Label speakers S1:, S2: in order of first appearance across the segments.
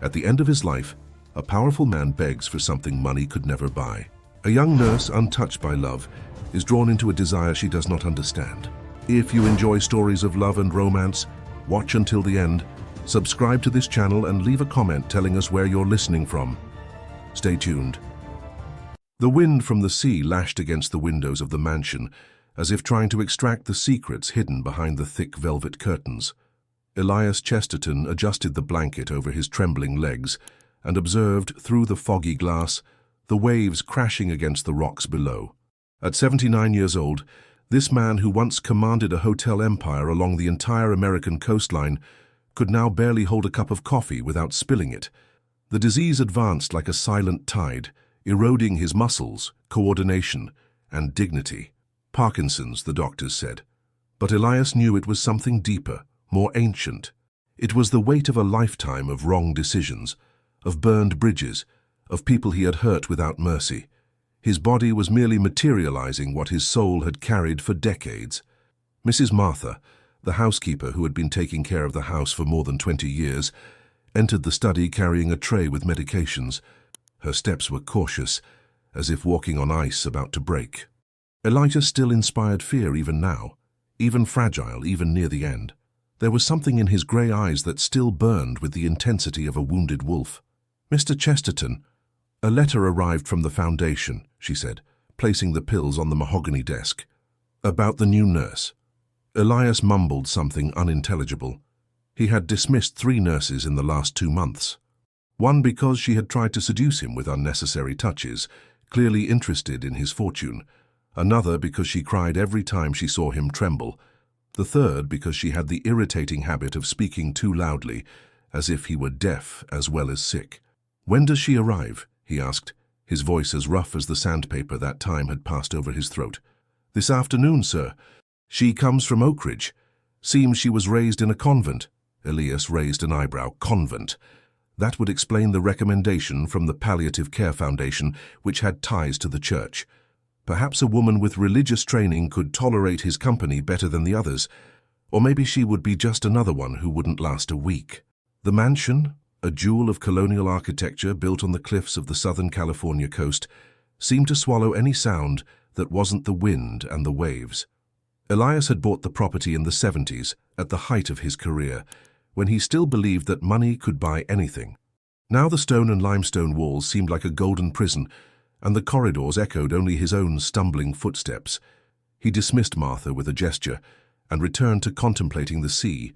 S1: At the end of his life, a powerful man begs for something money could never buy. A young nurse, untouched by love, is drawn into a desire she does not understand. If you enjoy stories of love and romance, watch until the end, subscribe to this channel and leave a comment telling us where you're listening from. Stay tuned. The wind from the sea lashed against the windows of the mansion, as if trying to extract the secrets hidden behind the thick velvet curtains. Elias Chesterton adjusted the blanket over his trembling legs and observed, through the foggy glass, the waves crashing against the rocks below. At 79 years old, this man who once commanded a hotel empire along the entire American coastline could now barely hold a cup of coffee without spilling it. The disease advanced like a silent tide, eroding his muscles, coordination, and dignity. Parkinson's, the doctors said. But Elias knew it was something deeper, more ancient. It was the weight of a lifetime of wrong decisions, of burned bridges, of people he had hurt without mercy. His body was merely materializing what his soul had carried for decades. Mrs. Martha, the housekeeper who had been taking care of the house for more than 20 years, entered the study carrying a tray with medications. Her steps were cautious, as if walking on ice about to break. Elijah still inspired fear even now, even fragile, even near the end. There was something in his grey eyes that still burned with the intensity of a wounded wolf. "Mr. Chesterton, a letter arrived from the Foundation," she said, placing the pills on the mahogany desk. "About the new nurse." Elias mumbled something unintelligible. He had dismissed 3 nurses in the last 2 months. One because she had tried to seduce him with unnecessary touches, clearly interested in his fortune. Another because she cried every time she saw him tremble. The third because she had the irritating habit of speaking too loudly, as if he were deaf as well as sick. "When does she arrive?" he asked, his voice as rough as the sandpaper that time had passed over his throat. "This afternoon, sir. She comes from Oak Ridge. Seems she was raised in a convent." Elias raised an eyebrow. "Convent." That would explain the recommendation from the Palliative Care Foundation, which had ties to the church. Perhaps a woman with religious training could tolerate his company better than the others, or maybe she would be just another one who wouldn't last a week. The mansion, a jewel of colonial architecture built on the cliffs of the Southern California coast, seemed to swallow any sound that wasn't the wind and the waves. Elias had bought the property in the 70s, at the height of his career, when he still believed that money could buy anything. Now the stone and limestone walls seemed like a golden prison, and the corridors echoed only his own stumbling footsteps. He dismissed Martha with a gesture and returned to contemplating the sea.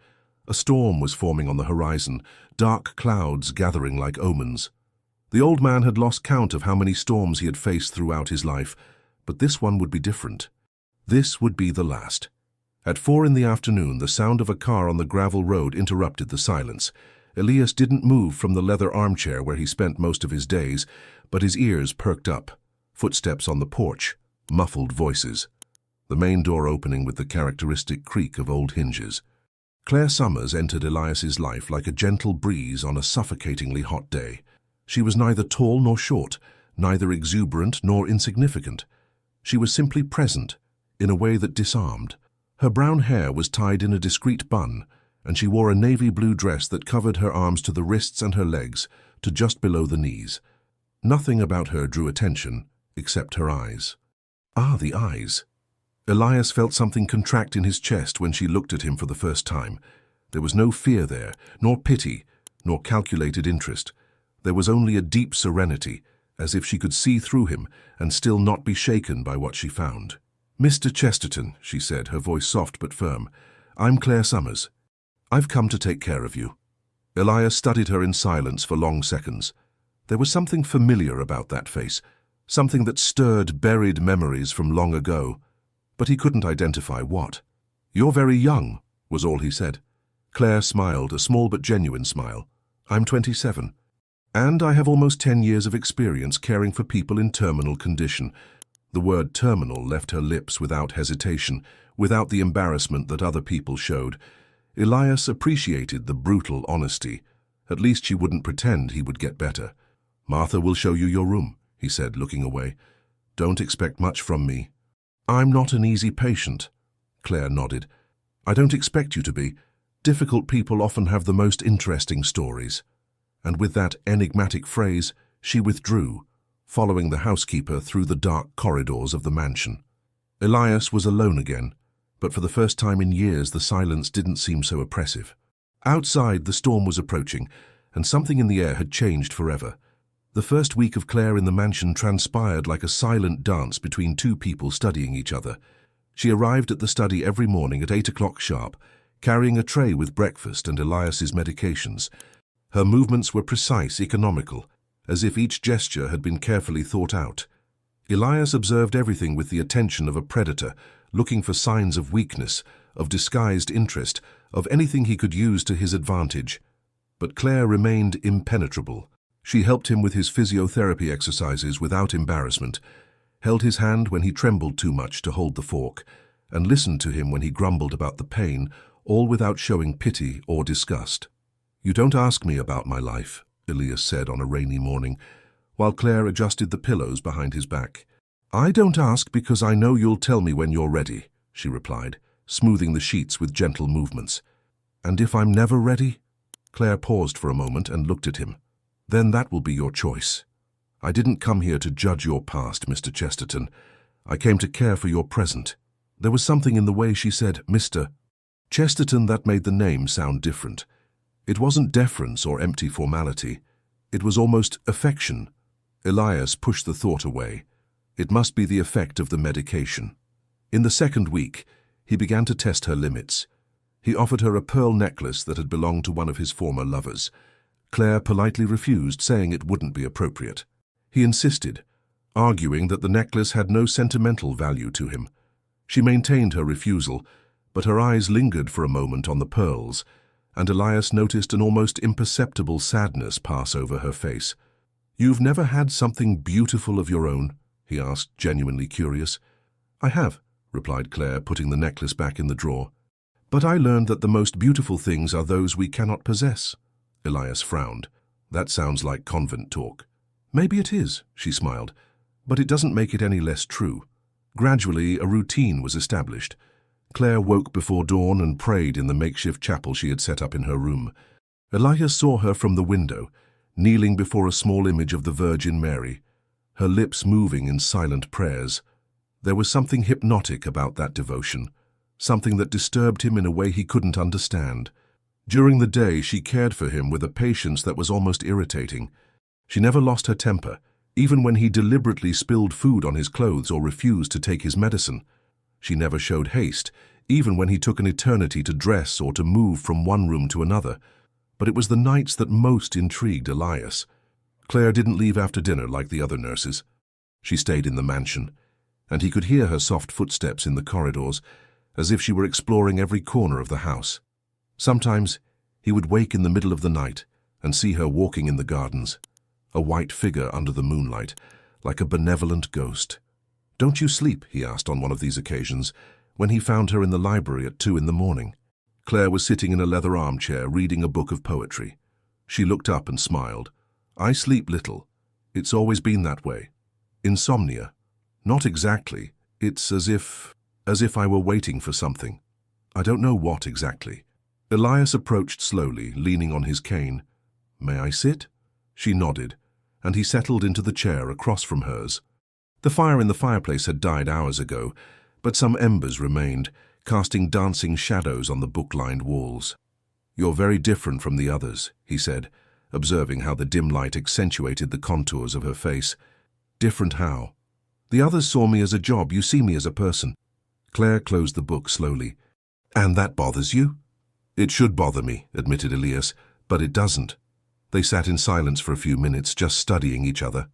S1: A storm was forming on the horizon, dark clouds gathering like omens. The old man had lost count of how many storms he had faced throughout his life, but this one would be different. This would be the last. At 4 in the afternoon, the sound of a car on the gravel road interrupted the silence. Elias didn't move from the leather armchair where he spent most of his days, but his ears perked up. Footsteps on the porch, muffled voices. The main door opening with the characteristic creak of old hinges. Claire Summers entered Elias's life like a gentle breeze on a suffocatingly hot day. She was neither tall nor short, neither exuberant nor insignificant. She was simply present, in a way that disarmed. Her brown hair was tied in a discreet bun, and she wore a navy blue dress that covered her arms to the wrists and her legs, to just below the knees. Nothing about her drew attention, except her eyes. Ah, the eyes. Elias felt something contract in his chest when she looked at him for the first time. There was no fear there, nor pity, nor calculated interest. There was only a deep serenity, as if she could see through him and still not be shaken by what she found. "Mr. Chesterton," she said, her voice soft but firm, "I'm Claire Summers. I've come to take care of you." Elias studied her in silence for long seconds. There was something familiar about that face, something that stirred buried memories from long ago, but he couldn't identify what. "You're very young," was all he said. Claire smiled, a small but genuine smile. "I'm 27, and I have almost 10 years of experience caring for people in terminal condition." The word terminal left her lips without hesitation, without the embarrassment that other people showed. Elias appreciated the brutal honesty. At least she wouldn't pretend he would get better. "Martha will show you your room," he said, looking away. "Don't expect much from me." "I'm not an easy patient," Claire nodded. "I don't expect you to be. Difficult people often have the most interesting stories." And with that enigmatic phrase, she withdrew, following the housekeeper through the dark corridors of the mansion. Elias was alone again, but for the first time in years the silence didn't seem so oppressive. Outside, the storm was approaching, and something in the air had changed forever. The first week of Claire in the mansion transpired like a silent dance between two people studying each other. She arrived at the study every morning at 8 o'clock sharp, carrying a tray with breakfast and Elias's medications. Her movements were precise, economical, as if each gesture had been carefully thought out. Elias observed everything with the attention of a predator, looking for signs of weakness, of disguised interest, of anything he could use to his advantage. But Claire remained impenetrable. She helped him with his physiotherapy exercises without embarrassment, held his hand when he trembled too much to hold the fork, and listened to him when he grumbled about the pain, all without showing pity or disgust. "You don't ask me about my life," Elias said on a rainy morning, while Claire adjusted the pillows behind his back. "I don't ask because I know you'll tell me when you're ready," she replied, smoothing the sheets with gentle movements. "And if I'm never ready?" Claire paused for a moment and looked at him. "Then that will be your choice. I didn't come here to judge your past, Mr. Chesterton. I came to care for your present." There was something in the way she said Mr. Chesterton that made the name sound different. It wasn't deference or empty formality. It was almost affection. Elias pushed the thought away. It must be the effect of the medication. In the second week, he began to test her limits. He offered her a pearl necklace that had belonged to one of his former lovers. Claire politely refused, saying it wouldn't be appropriate. He insisted, arguing that the necklace had no sentimental value to him. She maintained her refusal, but her eyes lingered for a moment on the pearls, and Elias noticed an almost imperceptible sadness pass over her face. "You've never had something beautiful of your own?" he asked, genuinely curious. "I have," replied Claire, putting the necklace back in the drawer. "But I learned that the most beautiful things are those we cannot possess." Elias frowned. "That sounds like convent talk." "Maybe it is," she smiled, "but it doesn't make it any less true." Gradually, a routine was established. Claire woke before dawn and prayed in the makeshift chapel she had set up in her room. Elias saw her from the window, kneeling before a small image of the Virgin Mary, her lips moving in silent prayers. There was something hypnotic about that devotion, something that disturbed him in a way he couldn't understand. During the day, she cared for him with a patience that was almost irritating. She never lost her temper, even when he deliberately spilled food on his clothes or refused to take his medicine. She never showed haste, even when he took an eternity to dress or to move from one room to another. But it was the nights that most intrigued Elias. Claire didn't leave after dinner like the other nurses. She stayed in the mansion, and he could hear her soft footsteps in the corridors, as if she were exploring every corner of the house. Sometimes he would wake in the middle of the night and see her walking in the gardens, a white figure under the moonlight, like a benevolent ghost. "Don't you sleep?" he asked on one of these occasions, when he found her in the library at 2 in the morning. Claire was sitting in a leather armchair reading a book of poetry. She looked up and smiled. "I sleep little. It's always been that way. Insomnia. Not exactly. It's as if I were waiting for something. I don't know what exactly." Elias approached slowly, leaning on his cane. "May I sit?" She nodded, and he settled into the chair across from hers. The fire in the fireplace had died hours ago, but some embers remained, casting dancing shadows on the book-lined walls. "You're very different from the others," he said, observing how the dim light accentuated the contours of her face. "Different how?" "The others saw me as a job, you see me as a person." Claire closed the book slowly. "And that bothers you?" "It should bother me," admitted Elias, "but it doesn't." They sat in silence for a few minutes, just studying each other.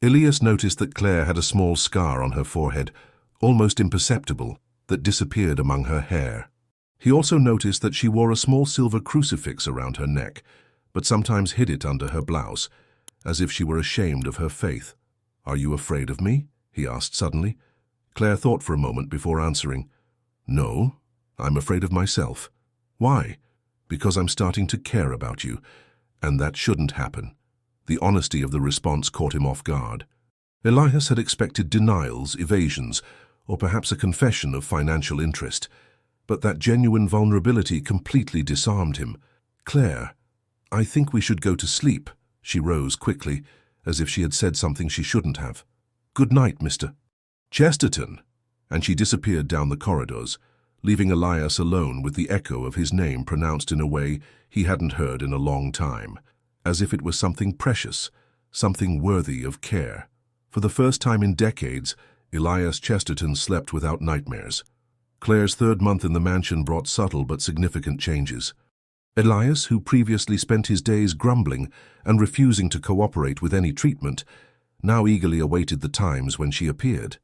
S1: Elias noticed that Claire had a small scar on her forehead, almost imperceptible, that disappeared among her hair. He also noticed that she wore a small silver crucifix around her neck, but sometimes hid it under her blouse, as if she were ashamed of her faith. "Are you afraid of me?" he asked suddenly. Claire thought for a moment before answering. "No, I'm afraid of myself." "Why?" "Because I'm starting to care about you, and that shouldn't happen." The honesty of the response caught him off guard. Elias had expected denials, evasions, or perhaps a confession of financial interest, but that genuine vulnerability completely disarmed him. "Claire, "I think we should go to sleep." She rose quickly, as if she had said something she shouldn't have. "Good night, Mr. Chesterton." And she disappeared down the corridors, leaving Elias alone with the echo of his name pronounced in a way he hadn't heard in a long time, as if it was something precious, something worthy of care. For the first time in decades, Elias Chesterton slept without nightmares. Claire's third month in the mansion brought subtle but significant changes. Elias, who previously spent his days grumbling and refusing to cooperate with any treatment, now eagerly awaited the times when she appeared.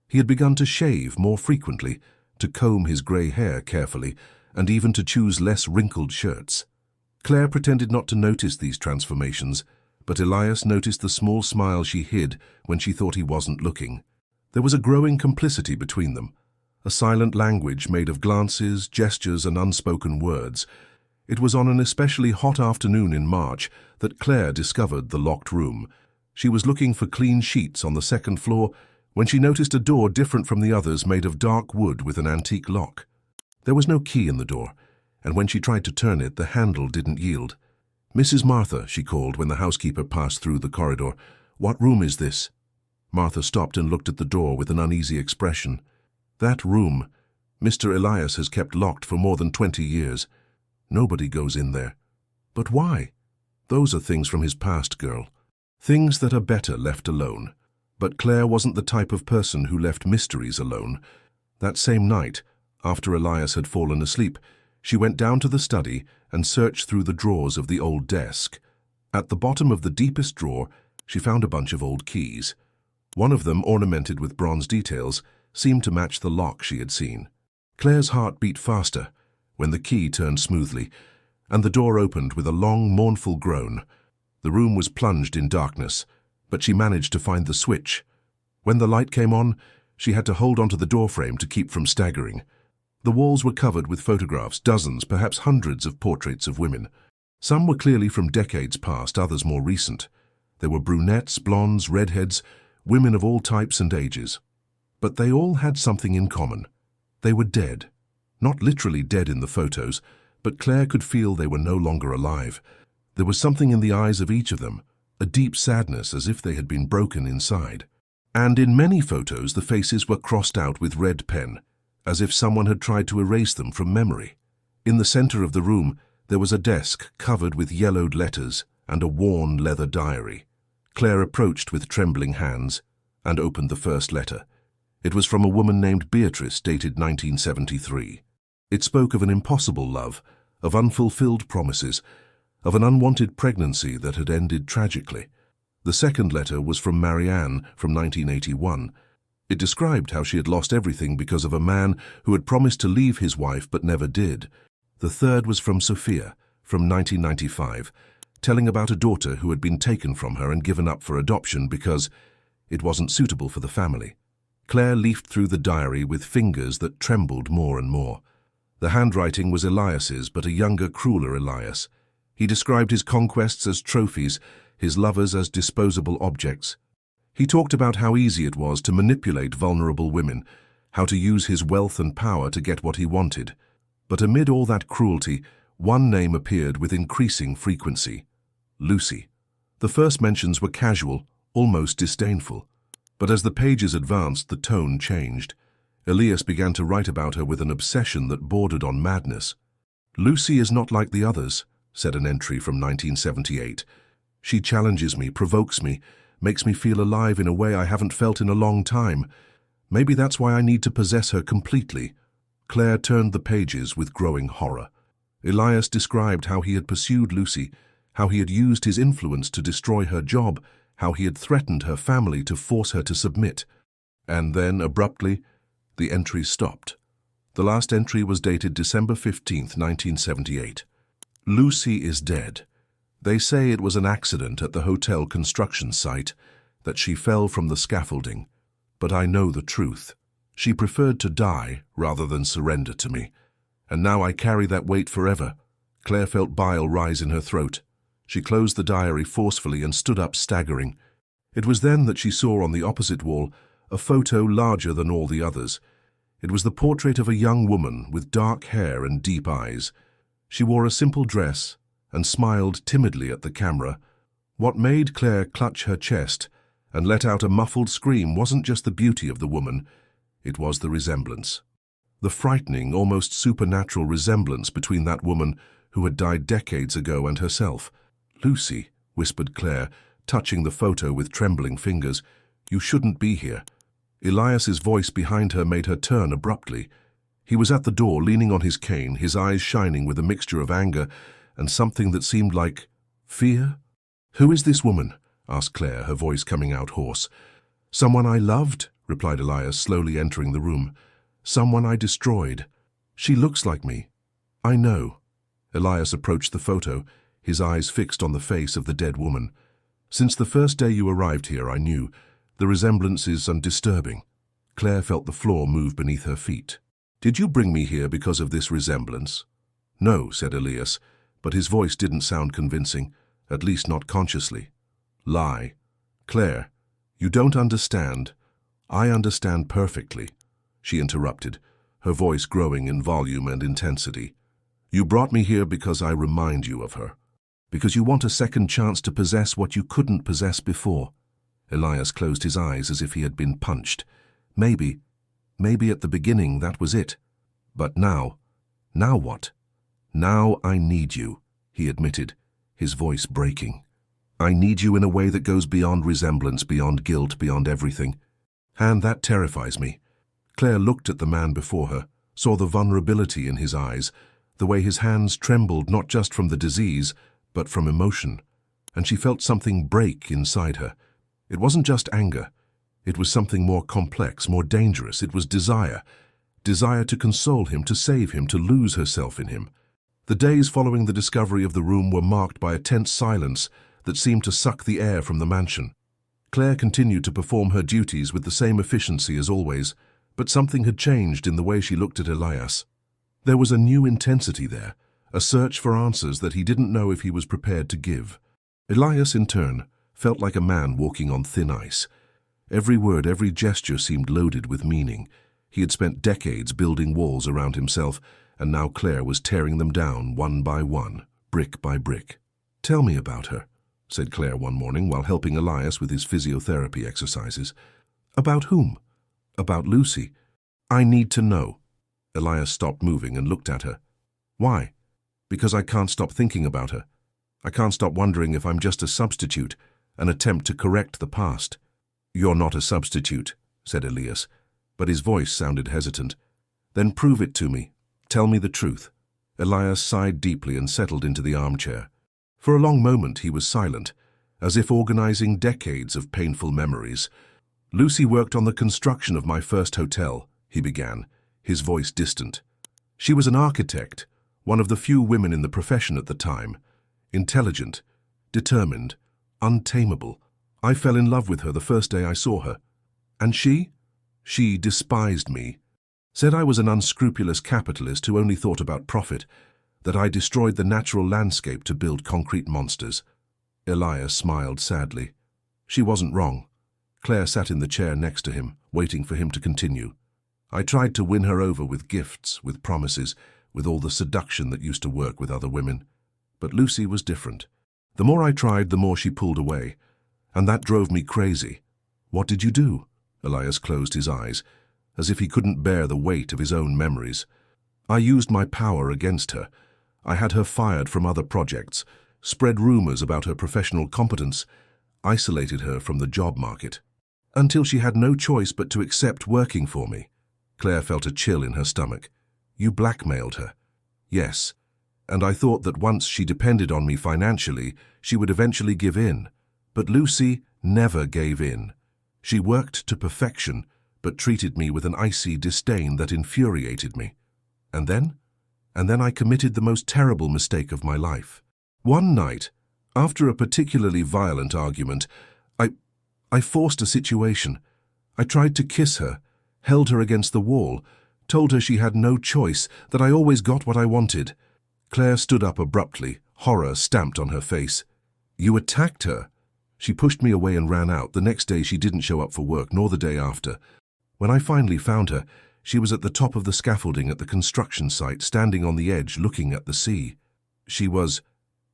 S1: He had begun to shave more frequently, to comb his grey hair carefully, and even to choose less wrinkled shirts. Claire pretended not to notice these transformations, but Elias noticed the small smile she hid when she thought he wasn't looking. There was a growing complicity between them, a silent language made of glances, gestures, and unspoken words. It was on an especially hot afternoon in March that Claire discovered the locked room. She was looking for clean sheets on the second floor when she noticed a door different from the others made of dark wood with an antique lock. There was no key in the door, and when she tried to turn it, the handle didn't yield. "Mrs. Martha," she called when the housekeeper passed through the corridor. "What room is this?" Martha stopped and looked at the door with an uneasy expression. "That room, Mr. Elias has kept locked for more than 20 years. Nobody goes in there." "But why?" "Those are things from his past, girl. Things that are better left alone." But Claire wasn't the type of person who left mysteries alone. That same night, after Elias had fallen asleep, she went down to the study and searched through the drawers of the old desk. At the bottom of the deepest drawer, she found a bunch of old keys. One of them, ornamented with bronze details, seemed to match the lock she had seen. Claire's heart beat faster when the key turned smoothly, and the door opened with a long, mournful groan. The room was plunged in darkness, but she managed to find the switch. When the light came on, she had to hold onto the doorframe to keep from staggering. The walls were covered with photographs, dozens, perhaps hundreds of portraits of women. Some were clearly from decades past, others more recent. There were brunettes, blondes, redheads, women of all types and ages. But they all had something in common. They were dead. Not literally dead in the photos, but Claire could feel they were no longer alive. There was something in the eyes of each of them, a deep sadness as if they had been broken inside. And in many photos the faces were crossed out with red pen, as if someone had tried to erase them from memory. In the center of the room there was a desk covered with yellowed letters and a worn leather diary. Claire approached with trembling hands and opened the first letter. It was from a woman named Beatrice, dated 1973. It spoke of an impossible love, of unfulfilled promises, of an unwanted pregnancy that had ended tragically. The second letter was from Marianne from 1981. It described how she had lost everything because of a man who had promised to leave his wife but never did. The third was from Sophia from 1995, telling about a daughter who had been taken from her and given up for adoption because it wasn't suitable for the family. Claire leafed through the diary with fingers that trembled more and more. The handwriting was Elias's, but a younger, crueler Elias. He described his conquests as trophies, his lovers as disposable objects. He talked about how easy it was to manipulate vulnerable women, how to use his wealth and power to get what he wanted. But amid all that cruelty, one name appeared with increasing frequency: Lucy. The first mentions were casual, almost disdainful. But as the pages advanced, the tone changed. Elias began to write about her with an obsession that bordered on madness. "Lucy is not like the others," said an entry from 1978. "She challenges me, provokes me, makes me feel alive in a way I haven't felt in a long time. Maybe that's why I need to possess her completely." Claire turned the pages with growing horror. Elias described how he had pursued Lucy, how he had used his influence to destroy her job, how he had threatened her family to force her to submit. And then, abruptly, the entry stopped. The last entry was dated December 15th, 1978. "Lucy is dead. They say it was an accident at the hotel construction site, that she fell from the scaffolding. But I know the truth. She preferred to die rather than surrender to me. And now I carry that weight forever." Claire felt bile rise in her throat. She closed the diary forcefully and stood up, staggering. It was then that she saw on the opposite wall a photo larger than all the others. It was the portrait of a young woman with dark hair and deep eyes. She wore a simple dress, and smiled timidly at the camera. What made Claire clutch her chest and let out a muffled scream wasn't just the beauty of the woman, it was the resemblance. The frightening, almost supernatural resemblance between that woman who had died decades ago and herself. "Lucy," whispered Claire, touching the photo with trembling fingers, "you shouldn't be here." Elias's voice behind her made her turn abruptly. He was at the door, leaning on his cane, his eyes shining with a mixture of anger and something that seemed like fear. "Who is this woman?" asked Claire, her voice coming out hoarse. "Someone I loved," replied Elias, slowly entering the room. "Someone I destroyed. She looks like me. I know." Elias approached the photo, his eyes fixed on the face of the dead woman. "Since the first day you arrived here, I knew. The resemblance is undisturbing." Claire felt the floor move beneath her feet. "Did you bring me here because of this resemblance?" "No," said Elias, but his voice didn't sound convincing, at least not consciously. "Lie. Claire, you don't understand." "I understand perfectly," she interrupted, her voice growing in volume and intensity. "You brought me here because I remind you of her. Because you want a second chance to possess what you couldn't possess before." Elias closed his eyes as if he had been punched. Maybe at the beginning that was it. But now what? "Now I need you," he admitted, his voice breaking. "I need you in a way that goes beyond resemblance, beyond guilt, beyond everything. And that terrifies me." Claire looked at the man before her, saw the vulnerability in his eyes, the way his hands trembled not just from the disease, but from emotion, and she felt something break inside her. It wasn't just anger. It was something more complex, more dangerous. It was desire. Desire to console him, to save him, to lose herself in him. The days following the discovery of the room were marked by a tense silence that seemed to suck the air from the mansion. Claire continued to perform her duties with the same efficiency as always, but something had changed in the way she looked at Elias. There was a new intensity there, a search for answers that he didn't know if he was prepared to give. Elias, in turn, felt like a man walking on thin ice. Every word, every gesture seemed loaded with meaning. He had spent decades building walls around himself, and now Claire was tearing them down one by one, brick by brick. "Tell me about her," said Claire one morning while helping Elias with his physiotherapy exercises. "About whom?" "About Lucy." "I need to know." Elias stopped moving and looked at her. "Why?" "Because I can't stop thinking about her. I can't stop wondering if I'm just a substitute, an attempt to correct the past." "You're not a substitute," said Elias, but his voice sounded hesitant. "Then prove it to me. Tell me the truth." Elias sighed deeply and settled into the armchair. For a long moment he was silent, as if organizing decades of painful memories. "Lucy worked on the construction of my first hotel," he began, his voice distant. "She was an architect, one of the few women in the profession at the time. Intelligent, determined, untamable. I fell in love with her the first day I saw her. And she? She despised me. Said I was an unscrupulous capitalist who only thought about profit, that I destroyed the natural landscape to build concrete monsters." Elias smiled sadly. She wasn't wrong. Claire sat in the chair next to him, waiting for him to continue. "I tried to win her over with gifts, with promises, with all the seduction that used to work with other women. But Lucy was different. The more I tried, the more she pulled away. And that drove me crazy." "What did you do?" Elias closed his eyes, as if he couldn't bear the weight of his own memories. "I used my power against her. I had her fired from other projects, spread rumors about her professional competence, isolated her from the job market, until she had no choice but to accept working for me." Claire felt a chill in her stomach. "You blackmailed her?" "Yes, and I thought that once she depended on me financially, she would eventually give in. But Lucy never gave in. She worked to perfection, but treated me with an icy disdain that infuriated me. And then I committed the most terrible mistake of my life. One night, after a particularly violent argument, I forced a situation. I tried to kiss her, held her against the wall, told her she had no choice, that I always got what I wanted." Claire stood up abruptly, horror stamped on her face. "You attacked her?" "She pushed me away and ran out. The next day she didn't show up for work, nor the day after. When I finally found her, she was at the top of the scaffolding at the construction site, standing on the edge, looking at the sea. She was..."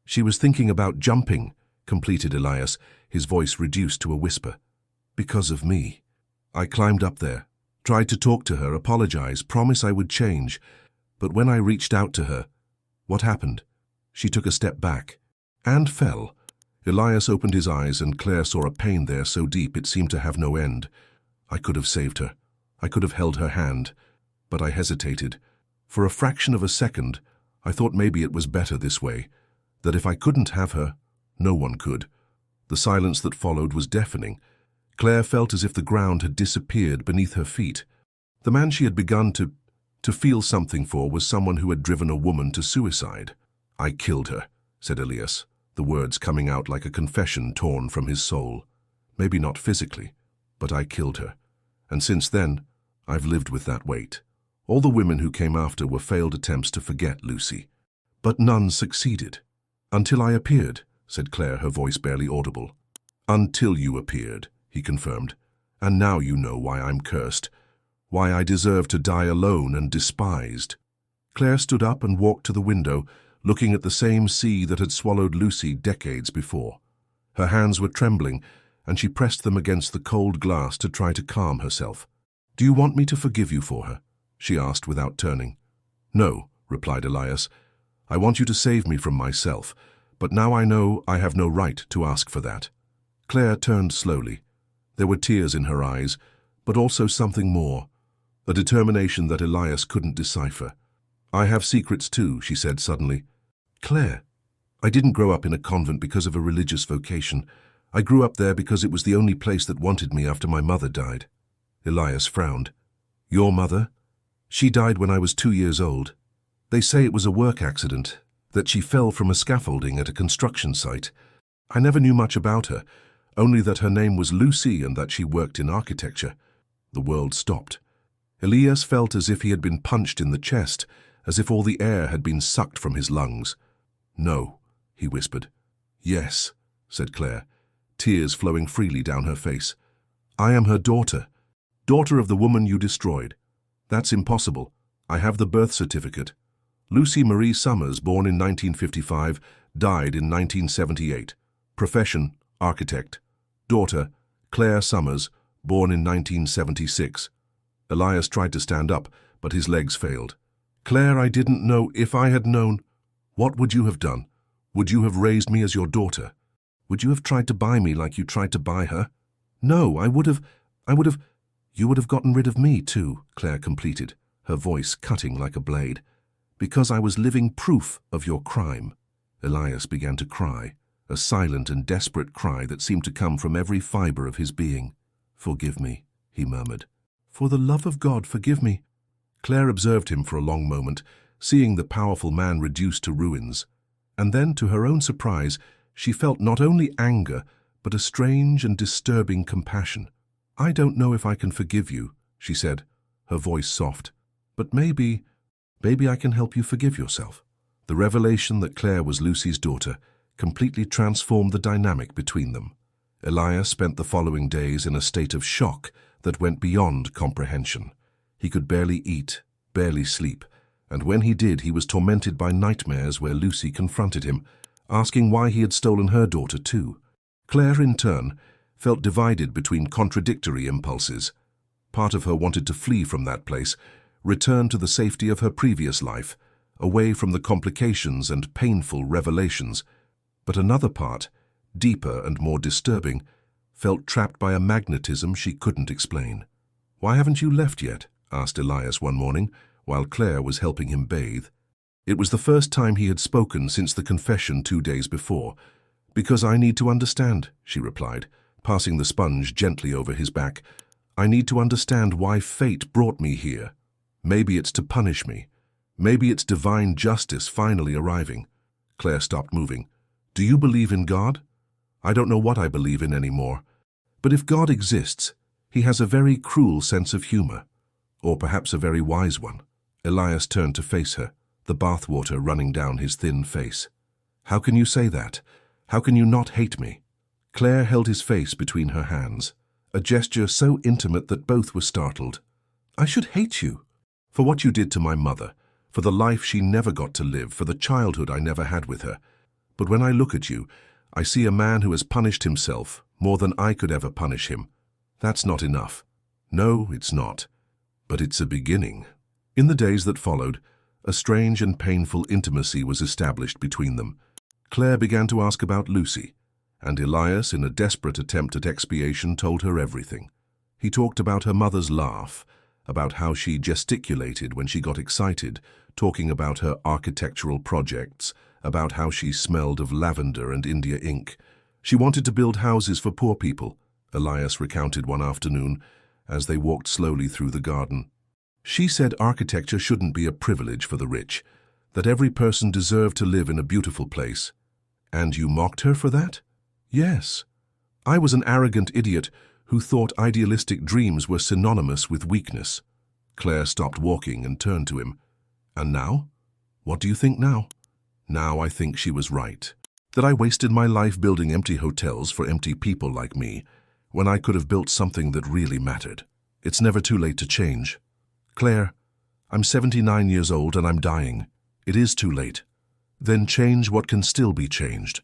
S1: She was thinking about jumping, completed Elias, his voice reduced to a whisper. Because of me. I climbed up there, tried to talk to her, apologize, promise I would change. But when I reached out to her, what happened? She took a step back and fell. Elias opened his eyes and Claire saw a pain there so deep it seemed to have no end. I could have saved her. I could have held her hand. But I hesitated. For a fraction of a second, I thought maybe it was better this way, that if I couldn't have her, no one could. The silence that followed was deafening. Claire felt as if the ground had disappeared beneath her feet. The man she had begun to feel something for was someone who had driven a woman to suicide. I killed her, said Elias, the words coming out like a confession torn from his soul. Maybe not physically, but I killed her. And since then, I've lived with that weight. All the women who came after were failed attempts to forget Lucy. But none succeeded. Until I appeared, said Claire, her voice barely audible. Until you appeared, he confirmed. And now you know why I'm cursed. Why I deserve to die alone and despised. Claire stood up and walked to the window, looking at the same sea that had swallowed Lucy decades before. Her hands were trembling, and she pressed them against the cold glass to try to calm herself. Do you want me to forgive you for her? She asked without turning. No, replied Elias. I want you to save me from myself, but now I know I have no right to ask for that. Claire turned slowly. There were tears in her eyes, but also something more, a determination that Elias couldn't decipher. I have secrets too, she said suddenly. Claire, I didn't grow up in a convent because of a religious vocation. I grew up there because it was the only place that wanted me after my mother died. Elias frowned. Your mother? She died when I was 2 years old. They say it was a work accident, that she fell from a scaffolding at a construction site. I never knew much about her, only that her name was Lucy and that she worked in architecture. The world stopped. Elias felt as if he had been punched in the chest, as if all the air had been sucked from his lungs. No, he whispered. Yes, said Claire, tears flowing freely down her face. I am her daughter, daughter of the woman you destroyed. That's impossible. I have the birth certificate. Lucy Marie Summers, born in 1955, died in 1978. Profession, architect. Daughter, Claire Summers, born in 1976. Elias tried to stand up, but his legs failed. Claire, I didn't know. If I had known, what would you have done? Would you have raised me as your daughter? Would you have tried to buy me like you tried to buy her? No, I would have. You would have gotten rid of me too, Claire completed, her voice cutting like a blade. Because I was living proof of your crime. Elias began to cry, a silent and desperate cry that seemed to come from every fiber of his being. Forgive me, he murmured. For the love of God, forgive me. Claire observed him for a long moment, seeing the powerful man reduced to ruins. And then, to her own surprise, she felt not only anger, but a strange and disturbing compassion. I don't know if I can forgive you, she said, her voice soft. But maybe I can help you forgive yourself. The revelation that Claire was Lucy's daughter completely transformed the dynamic between them. Elias spent the following days in a state of shock that went beyond comprehension. He could barely eat, barely sleep, and when he did, he was tormented by nightmares where Lucy confronted him, asking why he had stolen her daughter too. Claire, in turn, felt divided between contradictory impulses. Part of her wanted to flee from that place, return to the safety of her previous life, away from the complications and painful revelations. But another part, deeper and more disturbing, felt trapped by a magnetism she couldn't explain. Why haven't you left yet? Asked Elias one morning, while Claire was helping him bathe. It was the first time he had spoken since the confession 2 days before. Because I need to understand, she replied, passing the sponge gently over his back. I need to understand why fate brought me here. Maybe it's to punish me. Maybe it's divine justice finally arriving. Claire stopped moving. Do you believe in God? I don't know what I believe in anymore. But if God exists, he has a very cruel sense of humor. Or perhaps a very wise one. Elias turned to face her, the bathwater running down his thin face. How can you say that? How can you not hate me? Claire held his face between her hands, a gesture so intimate that both were startled. I should hate you. For what you did to my mother, for the life she never got to live, for the childhood I never had with her. But when I look at you, I see a man who has punished himself more than I could ever punish him. That's not enough. No, it's not. But it's a beginning." In the days that followed, a strange and painful intimacy was established between them. Claire began to ask about Lucy, and Elias, in a desperate attempt at expiation, told her everything. He talked about her mother's laugh, about how she gesticulated when she got excited, talking about her architectural projects, about how she smelled of lavender and India ink. She wanted to build houses for poor people, Elias recounted one afternoon as they walked slowly through the garden. She said architecture shouldn't be a privilege for the rich, that every person deserved to live in a beautiful place. "And you mocked her for that?" "Yes. I was an arrogant idiot who thought idealistic dreams were synonymous with weakness." Claire stopped walking and turned to him. "And now? What do you think now?" "Now I think she was right. That I wasted my life building empty hotels for empty people like me, when I could have built something that really mattered. It's never too late to change. Claire, I'm 79 years old and I'm dying. It is too late. Then change what can still be changed.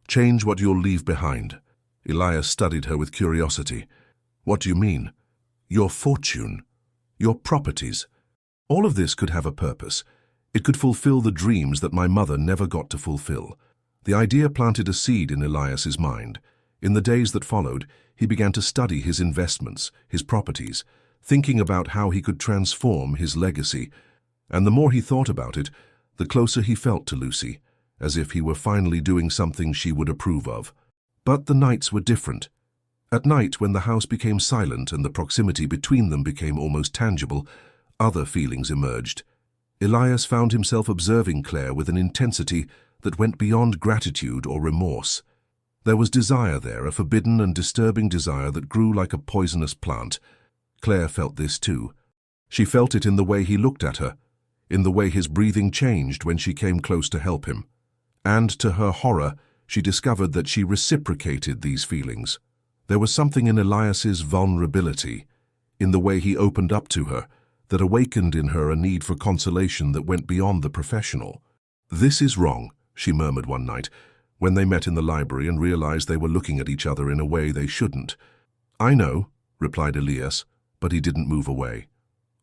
S1: Change what you'll leave behind." Elias studied her with curiosity. "What do you mean?" "Your fortune. Your properties. All of this could have a purpose. It could fulfill the dreams that my mother never got to fulfill." The idea planted a seed in Elias's mind. In the days that followed, he began to study his investments, his properties, thinking about how he could transform his legacy. And the more he thought about it, the closer he felt to Lucy, as if he were finally doing something she would approve of. But the nights were different. At night, when the house became silent and the proximity between them became almost tangible, other feelings emerged. Elias found himself observing Claire with an intensity that went beyond gratitude or remorse. There was desire there, a forbidden and disturbing desire that grew like a poisonous plant. Claire felt this too. She felt it in the way he looked at her, in the way his breathing changed when she came close to help him. And to her horror, she discovered that she reciprocated these feelings. There was something in Elias's vulnerability, in the way he opened up to her, that awakened in her a need for consolation that went beyond the professional. "This is wrong," she murmured one night, when they met in the library and realized they were looking at each other in a way they shouldn't. "I know," replied Elias, but he didn't move away.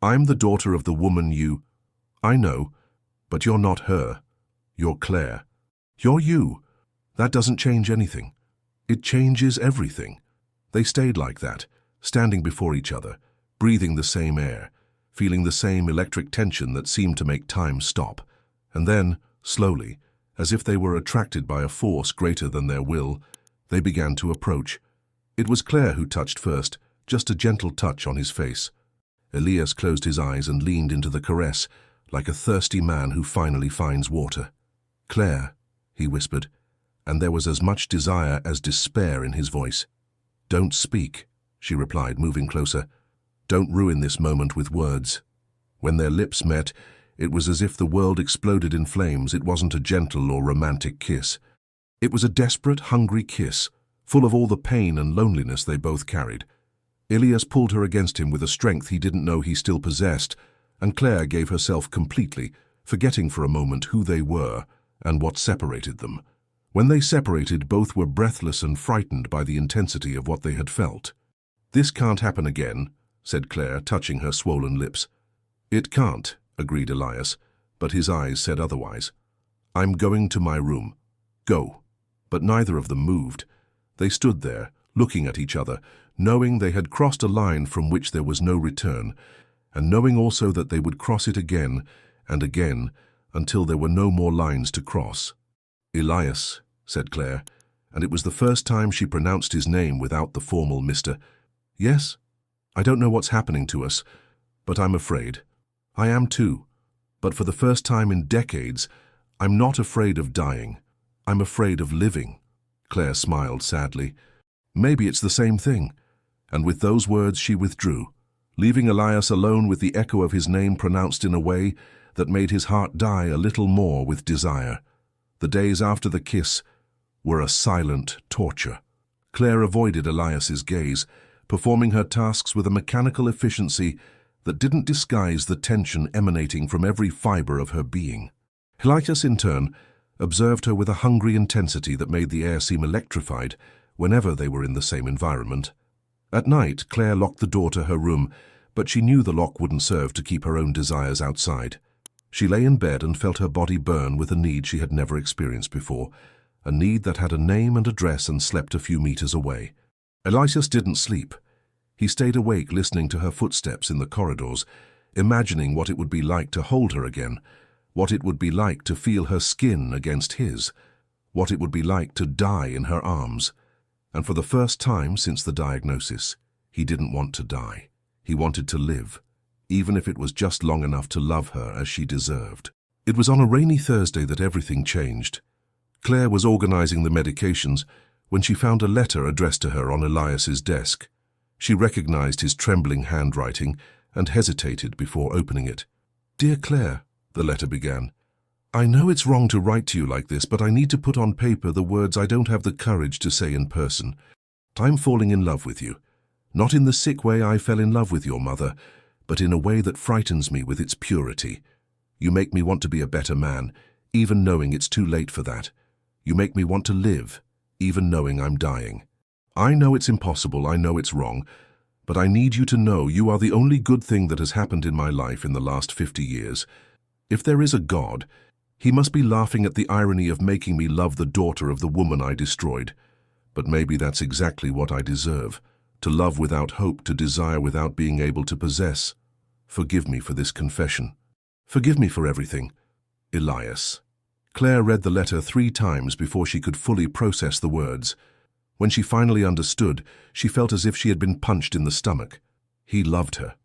S1: "I'm the daughter of the woman you—" "I know, but you're not her. You're Claire. You're you. That doesn't change anything. It changes everything." They stayed like that, standing before each other, breathing the same air, feeling the same electric tension that seemed to make time stop. And then, slowly, as if they were attracted by a force greater than their will, they began to approach. It was Claire who touched first, just a gentle touch on his face. Elias closed his eyes and leaned into the caress, like a thirsty man who finally finds water. "Claire," he whispered, and there was as much desire as despair in his voice. "Don't speak," she replied, moving closer. "Don't ruin this moment with words." When their lips met, it was as if the world exploded in flames. It wasn't a gentle or romantic kiss. It was a desperate, hungry kiss, full of all the pain and loneliness they both carried. Elias pulled her against him with a strength he didn't know he still possessed, and Claire gave herself completely, forgetting for a moment who they were and what separated them. When they separated, both were breathless and frightened by the intensity of what they had felt. "This can't happen again," said Claire, touching her swollen lips. "It can't," agreed Elias, but his eyes said otherwise. "I'm going to my room." "Go." But neither of them moved. They stood there, looking at each other, knowing they had crossed a line from which there was no return, and knowing also that they would cross it again and again until there were no more lines to cross. "Elias," said Claire, and it was the first time she pronounced his name without the formal Mr. "Yes? I don't know what's happening to us, but I'm afraid. I am too. But for the first time in decades, I'm not afraid of dying. I'm afraid of living." Claire smiled sadly. "Maybe it's the same thing." And with those words she withdrew, leaving Elias alone with the echo of his name pronounced in a way that made his heart die a little more with desire. The days after the kiss were a silent torture. Claire avoided Elias's gaze, performing her tasks with a mechanical efficiency that didn't disguise the tension emanating from every fiber of her being. Elias, in turn, observed her with a hungry intensity that made the air seem electrified whenever they were in the same environment. At night, Claire locked the door to her room, but she knew the lock wouldn't serve to keep her own desires outside. She lay in bed and felt her body burn with a need she had never experienced before, a need that had a name and address and slept a few meters away. Elias didn't sleep. He stayed awake listening to her footsteps in the corridors, imagining what it would be like to hold her again, what it would be like to feel her skin against his, what it would be like to die in her arms. And for the first time since the diagnosis, he didn't want to die. He wanted to live, even if it was just long enough to love her as she deserved. It was on a rainy Thursday that everything changed. Claire was organizing the medications when she found a letter addressed to her on Elias's desk. She recognized his trembling handwriting and hesitated before opening it. "Dear Claire," the letter began, "I know it's wrong to write to you like this, but I need to put on paper the words I don't have the courage to say in person. I'm falling in love with you. Not in the sick way I fell in love with your mother, but in a way that frightens me with its purity. You make me want to be a better man, even knowing it's too late for that. You make me want to live, even knowing I'm dying. I know it's impossible, I know it's wrong, but I need you to know you are the only good thing that has happened in my life in the last 50 years. If there is a God, he must be laughing at the irony of making me love the daughter of the woman I destroyed. But maybe that's exactly what I deserve. To love without hope, to desire without being able to possess. Forgive me for this confession. Forgive me for everything. Elias." Claire read the letter 3 times before she could fully process the words. When she finally understood, she felt as if she had been punched in the stomach. He loved her.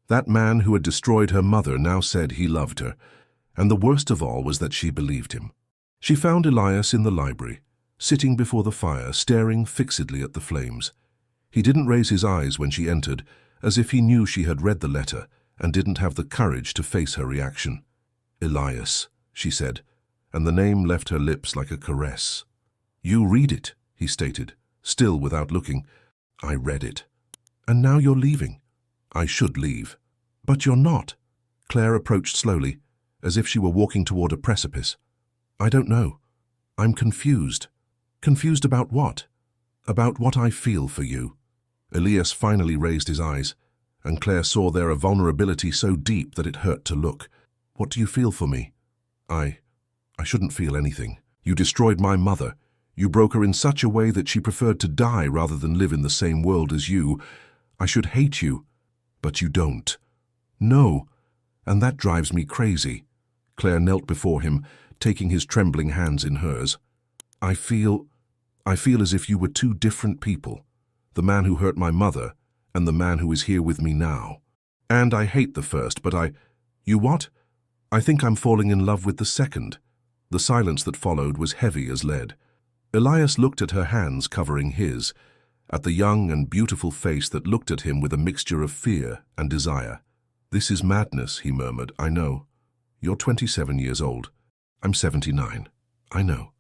S1: That man who had destroyed her mother now said he loved her, and the worst of all was that she believed him. She found Elias in the library, sitting before the fire, staring fixedly at the flames. He didn't raise his eyes when she entered, as if he knew she had read the letter and didn't have the courage to face her reaction. "Elias," she said, and the name left her lips like a caress. "You read it," he stated, still without looking. "I read it. And now you're leaving." "I should leave." "But you're not." Claire approached slowly, as if she were walking toward a precipice. "I don't know. I'm confused." "Confused about what?" "About what I feel for you." Elias finally raised his eyes, and Claire saw there a vulnerability so deep that it hurt to look. "What do you feel for me?" I shouldn't feel anything. You destroyed my mother. You broke her in such a way that she preferred to die rather than live in the same world as you. I should hate you, but you don't." "No, and that drives me crazy." Claire knelt before him, taking his trembling hands in hers. I feel as if you were 2 different people, the man who hurt my mother and the man who is here with me now. And I hate the first, but You what?" "I think I'm falling in love with the second." The silence that followed was heavy as lead. Elias looked at her hands covering his, at the young and beautiful face that looked at him with a mixture of fear and desire. "This is madness," he murmured. "I know. You're 27 years old. I'm 79. I know.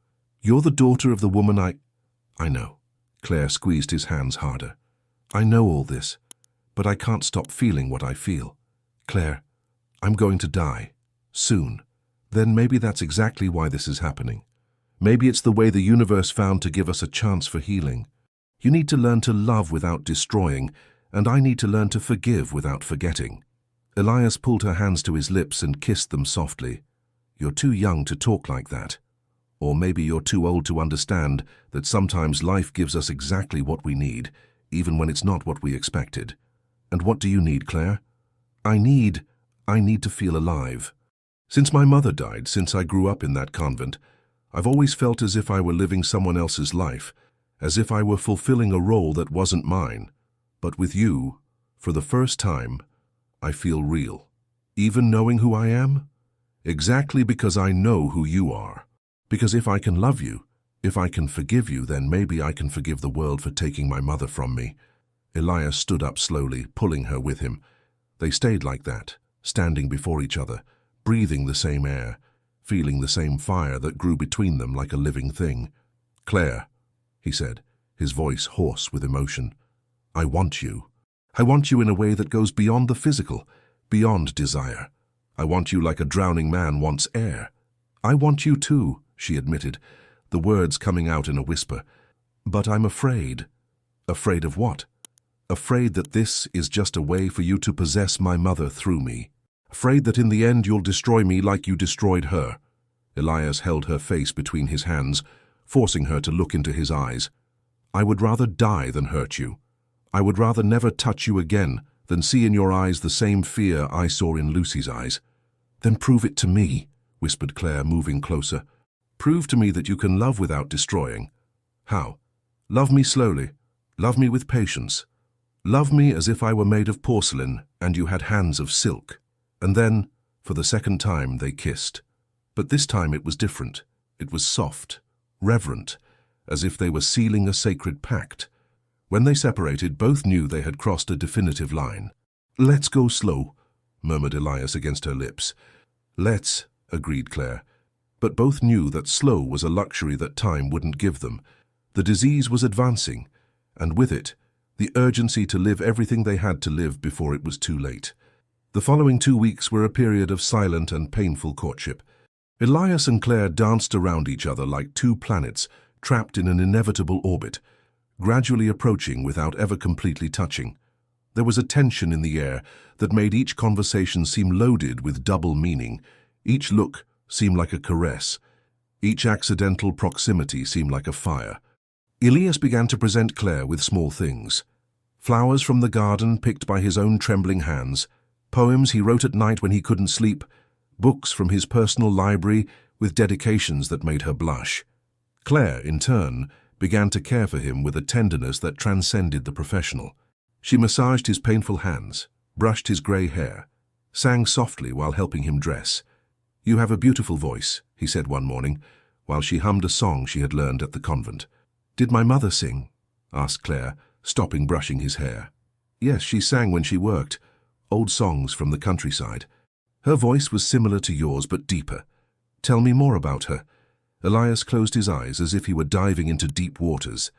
S1: You're the daughter of the woman I know." Claire squeezed his hands harder. "I know all this, but I can't stop feeling what I feel. Claire, I'm going to die. Soon. Then maybe that's exactly why this is happening. Maybe it's the way the universe found to give us a chance for healing. You need to learn to love without destroying, and I need to learn to forgive without forgetting." Elias pulled her hands to his lips and kissed them softly. "You're too young to talk like that. Or maybe you're too old to understand that sometimes life gives us exactly what we need, even when it's not what we expected. And what do you need, Claire?" I need to feel alive. Since my mother died, since I grew up in that convent, I've always felt as if I were living someone else's life, as if I were fulfilling a role that wasn't mine. But with you, for the first time, I feel real. Even knowing who I am? Exactly because I know who you are. Because if I can love you, if I can forgive you, then maybe I can forgive the world for taking my mother from me." Elias stood up slowly, pulling her with him. They stayed like that, standing before each other, breathing the same air, feeling the same fire that grew between them like a living thing. "Claire," he said, his voice hoarse with emotion, "I want you. I want you in a way that goes beyond the physical, beyond desire. I want you like a drowning man wants air. I want you too, she admitted, the words coming out in a whisper. "But I'm afraid." "Afraid of what?" "Afraid that this is just a way for you to possess my mother through me. Afraid that in the end you'll destroy me like you destroyed her." Elias held her face between his hands, forcing her to look into his eyes. "I would rather die than hurt you. I would rather never touch you again than see in your eyes the same fear I saw in Lucy's eyes." "Then prove it to me," whispered Claire, moving closer. "Prove to me that you can love without destroying." "How?" "Love me slowly. Love me with patience. Love me as if I were made of porcelain and you had hands of silk." And then, for the second time, they kissed. But this time it was different. It was soft, reverent, as if they were sealing a sacred pact. When they separated, both knew they had crossed a definitive line. "Let's go slow," murmured Elias against her lips. "Let's," agreed Claire. But both knew that slow was a luxury that time wouldn't give them. The disease was advancing, and with it, the urgency to live everything they had to live before it was too late. The following 2 weeks were a period of silent and painful courtship. Elias and Claire danced around each other like two planets trapped in an inevitable orbit, gradually approaching without ever completely touching. There was a tension in the air that made each conversation seem loaded with double meaning. Each look seemed like a caress. Each accidental proximity seemed like a fire. Elias began to present Claire with small things. Flowers from the garden picked by his own trembling hands, poems he wrote at night when he couldn't sleep, books from his personal library with dedications that made her blush. Claire, in turn, began to care for him with a tenderness that transcended the professional. She massaged his painful hands, brushed his grey hair, sang softly while helping him dress. "You have a beautiful voice," he said one morning, while she hummed a song she had learned at the convent. "Did my mother sing?" asked Claire, stopping brushing his hair. "Yes, she sang when she worked. Old songs from the countryside. Her voice was similar to yours, but deeper. Tell me more about her." Elias closed his eyes as if he were diving into deep waters.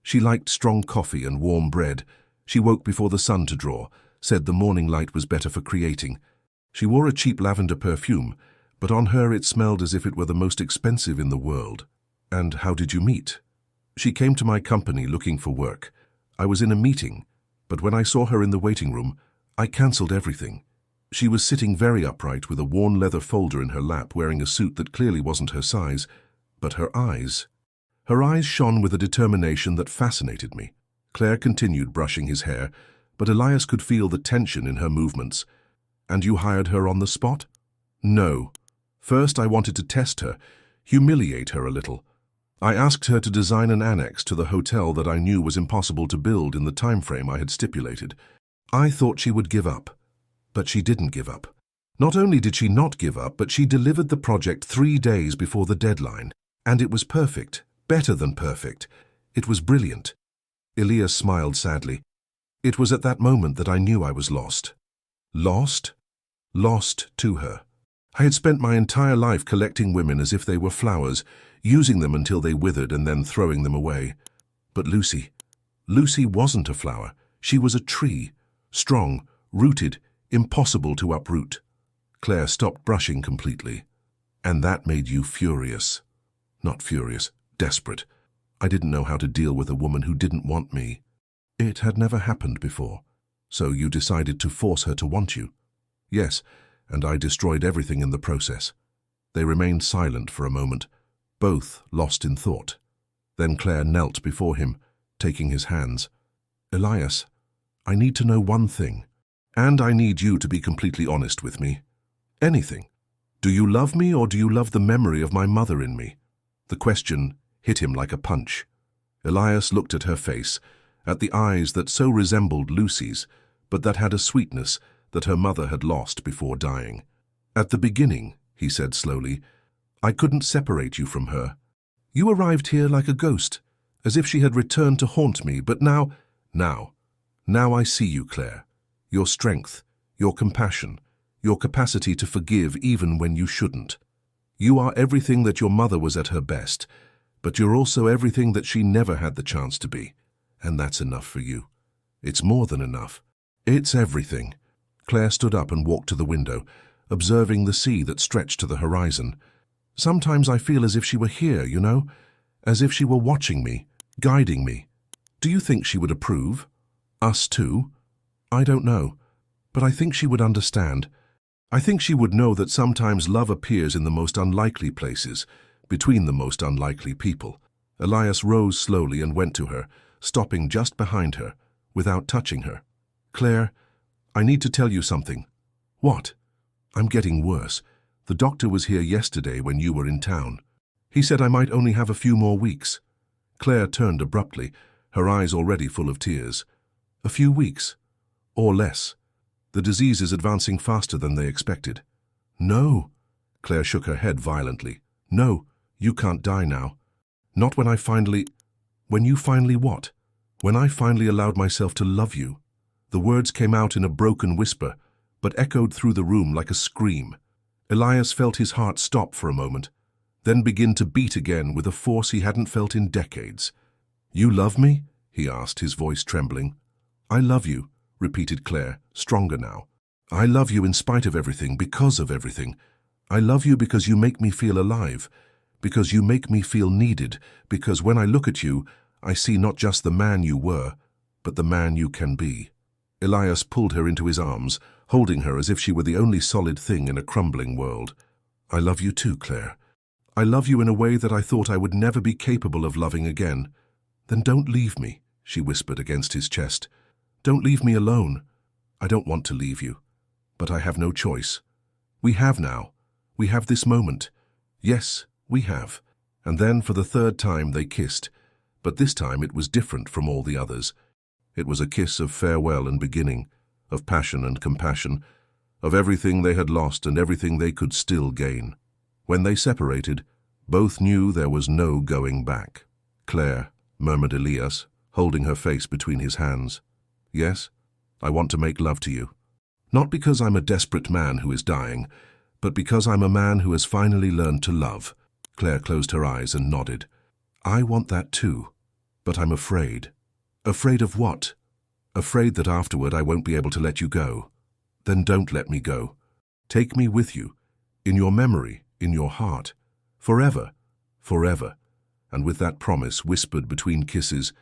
S1: "She liked strong coffee and warm bread. She woke before the sun to draw, said the morning light was better for creating. She wore a cheap lavender perfume, but on her it smelled as if it were the most expensive in the world." "And how did you meet?" "She came to my company looking for work. I was in a meeting, but when I saw her in the waiting room, I cancelled everything. She was sitting very upright with a worn leather folder in her lap, wearing a suit that clearly wasn't her size, but her eyes shone with a determination that fascinated me." Claire continued brushing his hair, but Elias could feel the tension in her movements. "And you hired her on the spot?" "No. First I wanted to test her, humiliate her a little. I asked her to design an annex to the hotel that I knew was impossible to build in the time frame I had stipulated. I thought she would give up, but she didn't give up. Not only did she not give up, but she delivered the project 3 days before the deadline, and it was perfect, better than perfect. It was brilliant." Elias smiled sadly. "It was at that moment that I knew I was lost." Lost? Lost to her. I had spent my entire life collecting women as if they were flowers, using them until they withered and then throwing them away. But Lucy wasn't a flower. She was a tree, strong, rooted, impossible to uproot. Claire stopped brushing completely. "And that made you furious." "Not furious, desperate. I didn't know how to deal with a woman who didn't want me." "It had never happened before. So you decided to force her to want you?" "Yes, and I destroyed everything in the process." They remained silent for a moment, both lost in thought. Then Claire knelt before him, taking his hands. "Elias, I need to know one thing, and I need you to be completely honest with me. Anything. Do you love me, or do you love the memory of my mother in me?" The question hit him like a punch. Elias looked at her face, at the eyes that so resembled Lucy's, but that had a sweetness that her mother had lost before dying. "At the beginning," he said slowly, "I couldn't separate you from her. You arrived here like a ghost, as if she had returned to haunt me, but now I see you, Claire. Your strength, your compassion, your capacity to forgive even when you shouldn't. You are everything that your mother was at her best, but you're also everything that she never had the chance to be, and that's enough for you. It's more than enough. It's everything." Claire stood up and walked to the window, observing the sea that stretched to the horizon. Sometimes I feel as if she were here, you know, as if she were watching me, guiding me. Do you think she would approve? Us too? I don't know, but I think she would understand. I think she would know that sometimes love appears in the most unlikely places, between the most unlikely people. Elias rose slowly and went to her, stopping just behind her, without touching her. Claire, I need to tell you something. What? I'm getting worse. The doctor was here yesterday when you were in town. He said I might only have a few more weeks. Claire turned abruptly, her eyes already full of tears. A few weeks? Or less. The disease is advancing faster than they expected. No. Claire shook her head violently. No, you can't die now. Not when I finally... When you finally what? When I finally allowed myself to love you. The words came out in a broken whisper, but echoed through the room like a scream. Elias felt his heart stop for a moment, then begin to beat again with a force he hadn't felt in decades. You love me? He asked, his voice trembling. I love you, repeated Claire, stronger now. I love you in spite of everything, because of everything. I love you because you make me feel alive, because you make me feel needed, because when I look at you, I see not just the man you were, but the man you can be. Elias pulled her into his arms, holding her as if she were the only solid thing in a crumbling world. I love you too, Claire. I love you in a way that I thought I would never be capable of loving again. Then don't leave me, she whispered against his chest. Don't leave me alone. I don't want to leave you, but I have no choice. We have now. We have this moment. Yes, we have. And then for the third time they kissed, but this time it was different from all the others. It was a kiss of farewell and beginning, of passion and compassion, of everything they had lost and everything they could still gain. When they separated, both knew there was no going back. Claire, murmured Elias, holding her face between his hands. Yes, I want to make love to you. Not because I'm a desperate man who is dying, but because I'm a man who has finally learned to love. Claire closed her eyes and nodded. I want that too, but I'm afraid. Afraid of what? Afraid that afterward I won't be able to let you go. Then don't let me go. Take me with you, in your memory, in your heart, forever, forever. And with that promise whispered between kisses,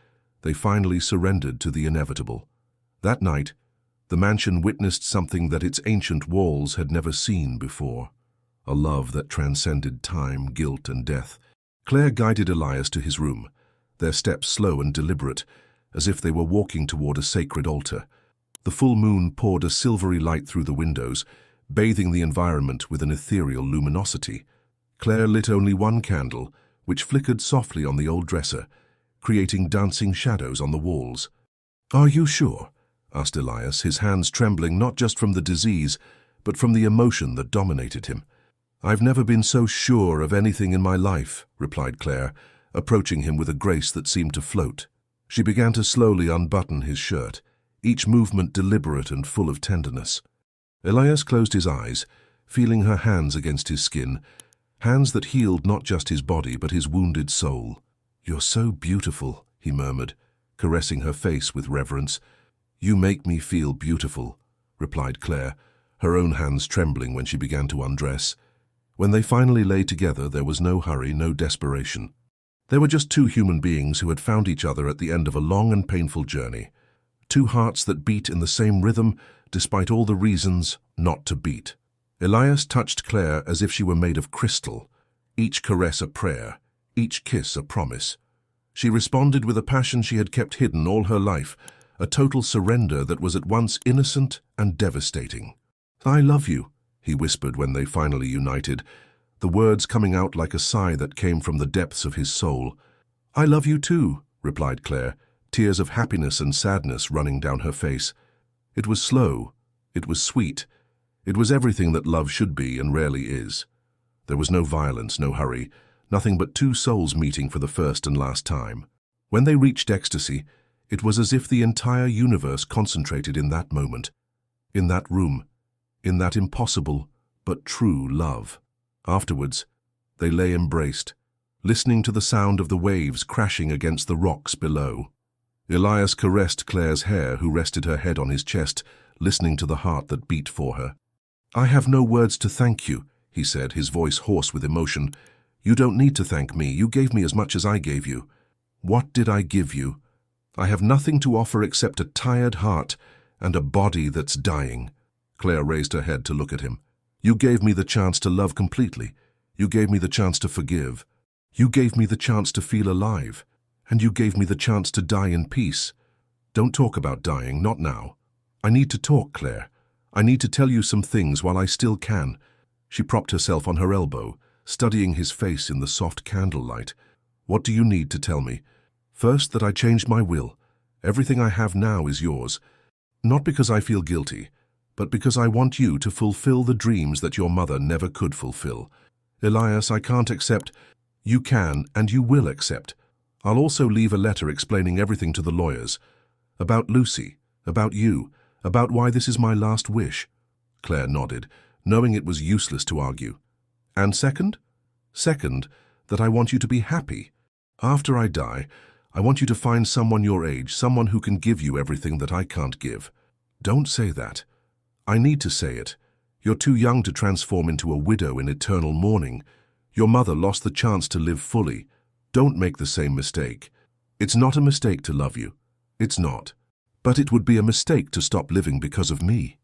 S1: they finally surrendered to the inevitable. That night, the mansion witnessed something that its ancient walls had never seen before. A love that transcended time, guilt, and death. Claire guided Elias to his room, their steps slow and deliberate, as if they were walking toward a sacred altar. The full moon poured a silvery light through the windows, bathing the environment with an ethereal luminosity. Claire lit only one candle, which flickered softly on the old dresser, creating dancing shadows on the walls. Are you sure? Asked Elias, his hands trembling not just from the disease, but from the emotion that dominated him. I've never been so sure of anything in my life, replied Claire, approaching him with a grace that seemed to float. She began to slowly unbutton his shirt, each movement deliberate and full of tenderness. Elias closed his eyes, feeling her hands against his skin, hands that healed not just his body but his wounded soul. You're so beautiful, he murmured, caressing her face with reverence. You make me feel beautiful, replied Claire, her own hands trembling when she began to undress. When they finally lay together, there was no hurry, no desperation. They were just two human beings who had found each other at the end of a long and painful journey. Two hearts that beat in the same rhythm, despite all the reasons not to beat. Elias touched Claire as if she were made of crystal, each caress a prayer, each kiss a promise. She responded with a passion she had kept hidden all her life, a total surrender that was at once innocent and devastating. I love you, he whispered when they finally united, the words coming out like a sigh that came from the depths of his soul. I love you too, replied Claire, tears of happiness and sadness running down her face. It was slow, it was sweet, it was everything that love should be and rarely is. There was no violence, no hurry, nothing but two souls meeting for the first and last time. When they reached ecstasy, it was as if the entire universe concentrated in that moment, in that room, in that impossible but true love. Afterwards, they lay embraced, listening to the sound of the waves crashing against the rocks below. Elias caressed Claire's hair, who rested her head on his chest, listening to the heart that beat for her. I have no words to thank you, he said, his voice hoarse with emotion. "You don't need to thank me. You gave me as much as I gave you." "What did I give you?" "I have nothing to offer except a tired heart and a body that's dying." Claire raised her head to look at him. "You gave me the chance to love completely. You gave me the chance to forgive. You gave me the chance to feel alive. And you gave me the chance to die in peace. Don't talk about dying, not now. I need to talk, Claire. I need to tell you some things while I still can." She propped herself on her elbow, studying his face in the soft candlelight. "What do you need to tell me?" "First, that I changed my will. Everything I have now is yours. Not because I feel guilty, but because I want you to fulfill the dreams that your mother never could fulfill. Elias, I can't accept." "You can and you will accept. I'll also leave a letter explaining everything to the lawyers. About Lucy, about you, about why this is my last wish." Claire nodded, knowing it was useless to argue. "And second?" "Second, that I want you to be happy. After I die, I want you to find someone your age, someone who can give you everything that I can't give." "Don't say that." "I need to say it. You're too young to transform into a widow in eternal mourning. Your mother lost the chance to live fully. Don't make the same mistake. It's not a mistake to love you. It's not. But it would be a mistake to stop living because of me."